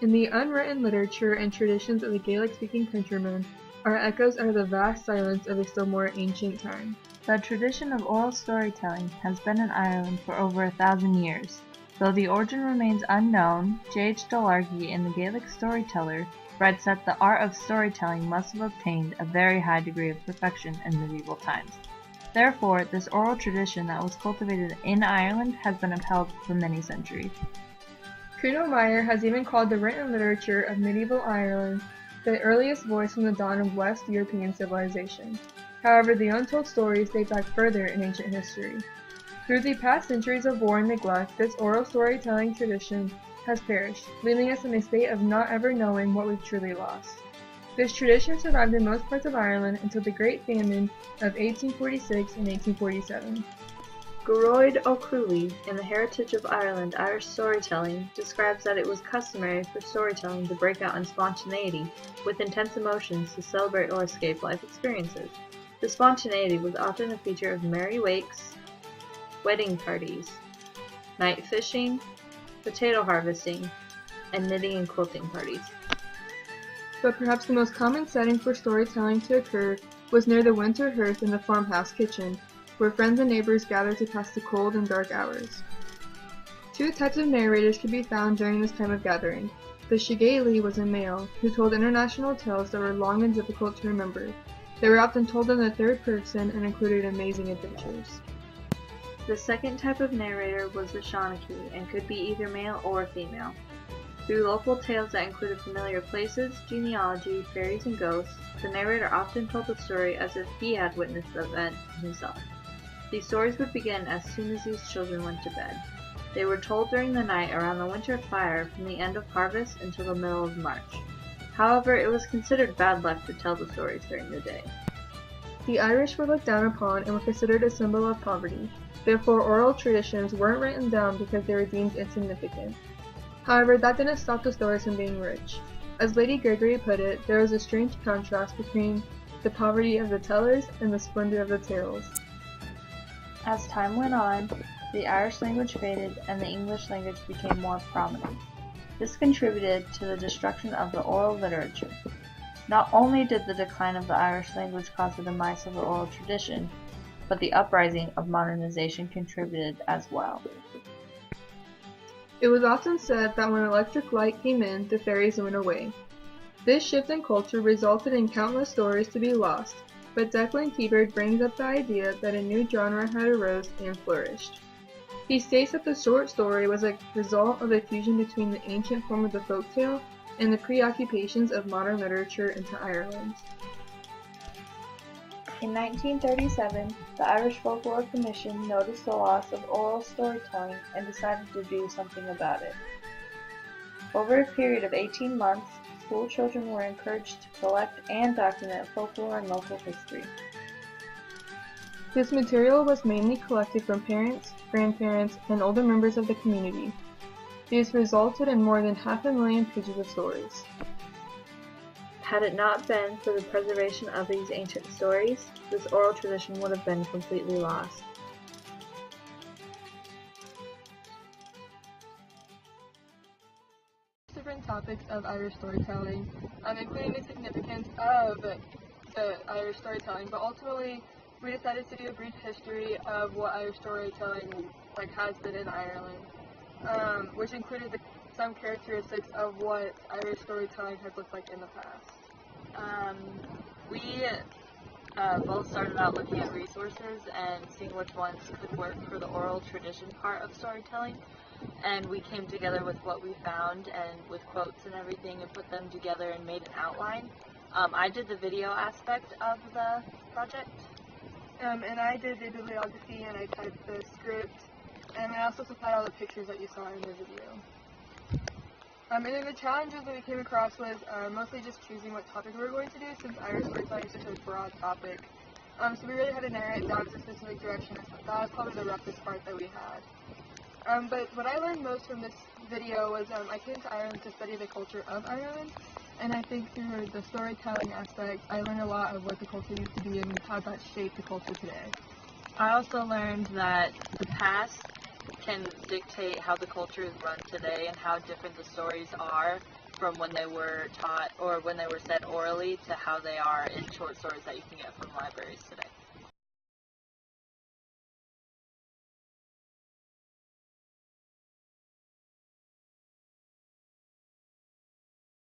In the unwritten literature and traditions of the Gaelic-speaking countrymen are echoes out of the vast silence of a still more ancient time. The tradition of oral storytelling has been in Ireland for over 1,000 years. Though the origin remains unknown, J.H. Dolargy in The Gaelic Storyteller writes that the art of storytelling must have obtained a very high degree of perfection in medieval times. Therefore, this oral tradition that was cultivated in Ireland has been upheld for many centuries. Kuno Meyer has even called the written literature of medieval Ireland the earliest voice from the dawn of West European civilization. However, the untold stories date back further in ancient history. Through the past centuries of war and neglect, this oral storytelling tradition has perished, leaving us in a state of not ever knowing what we've truly lost. This tradition survived in most parts of Ireland until the Great Famine of 1846 and 1847. Geroid O'Cruley, in The Heritage of Ireland, Irish Storytelling, describes that it was customary for storytelling to break out in spontaneity, with intense emotions to celebrate or escape life experiences. The spontaneity was often a feature of merry wakes, wedding parties, night fishing, potato harvesting, and knitting and quilting parties. But perhaps the most common setting for storytelling to occur was near the winter hearth in the farmhouse kitchen, where friends and neighbors gathered to pass the cold and dark hours. Two types of narrators could be found during this time of gathering. The Shigaley was a male, who told international tales that were long and difficult to remember. They were often told in the third person and included amazing adventures. The second type of narrator was the Shawnee and could be either male or female. Through local tales that included familiar places, genealogy, fairies, and ghosts, the narrator often told the story as if he had witnessed the event himself. These stories would begin as soon as these children went to bed. They were told during the night around the winter fire from the end of harvest until the middle of March. However, it was considered bad luck to tell the stories during the day. The Irish were looked down upon and were considered a symbol of poverty. Therefore, oral traditions weren't written down because they were deemed insignificant. However, that didn't stop the stories from being rich. As Lady Gregory put it, there was a strange contrast between the poverty of the tellers and the splendor of the tales. As time went on, the Irish language faded and the English language became more prominent. This contributed to the destruction of the oral literature. Not only did the decline of the Irish language cause the demise of the oral tradition, but the uprising of modernization contributed as well. It was often said that when electric light came in, the fairies went away. This shift in culture resulted in countless stories to be lost, but Declan Keebird brings up the idea that a new genre had arose and flourished. He states that the short story was a result of a fusion between the ancient form of the folktale and the preoccupations of modern literature into Ireland. In 1937, the Irish Folklore Commission noticed the loss of oral storytelling and decided to do something about it. Over a period of 18 months, school children were encouraged to collect and document folklore and local history. This material was mainly collected from parents, grandparents, and older members of the community. These resulted in more than 500,000 pages of stories. Had it not been for the preservation of these ancient stories, this oral tradition would have been completely lost. Different topics of Irish storytelling, including the significance of the Irish storytelling, but ultimately we decided to do a brief history of what Irish storytelling has been in Ireland, which included some characteristics of what Irish storytelling has looked like in the past. We both started out looking at resources and seeing which ones could work for the oral tradition part of storytelling, and we came together with what we found and with quotes and everything and put them together and made an outline. I did the video aspect of the project. And I did the bibliography and I typed the script, and I also supplied all the pictures that you saw in the video. And then the challenges that we came across was mostly just choosing what topic we were going to do, since Irish storytelling is such a broad topic. So we really had to narrow it down to a specific direction. That was probably the roughest part that we had. But what I learned most from this video was I came to Ireland to study the culture of Ireland, and I think through the storytelling aspect, I learned a lot of what the culture used to be and how that shaped the culture today. I also learned that the past can dictate how the culture is run today and how different the stories are from when they were taught or when they were said orally to how they are in short stories that you can get from libraries today.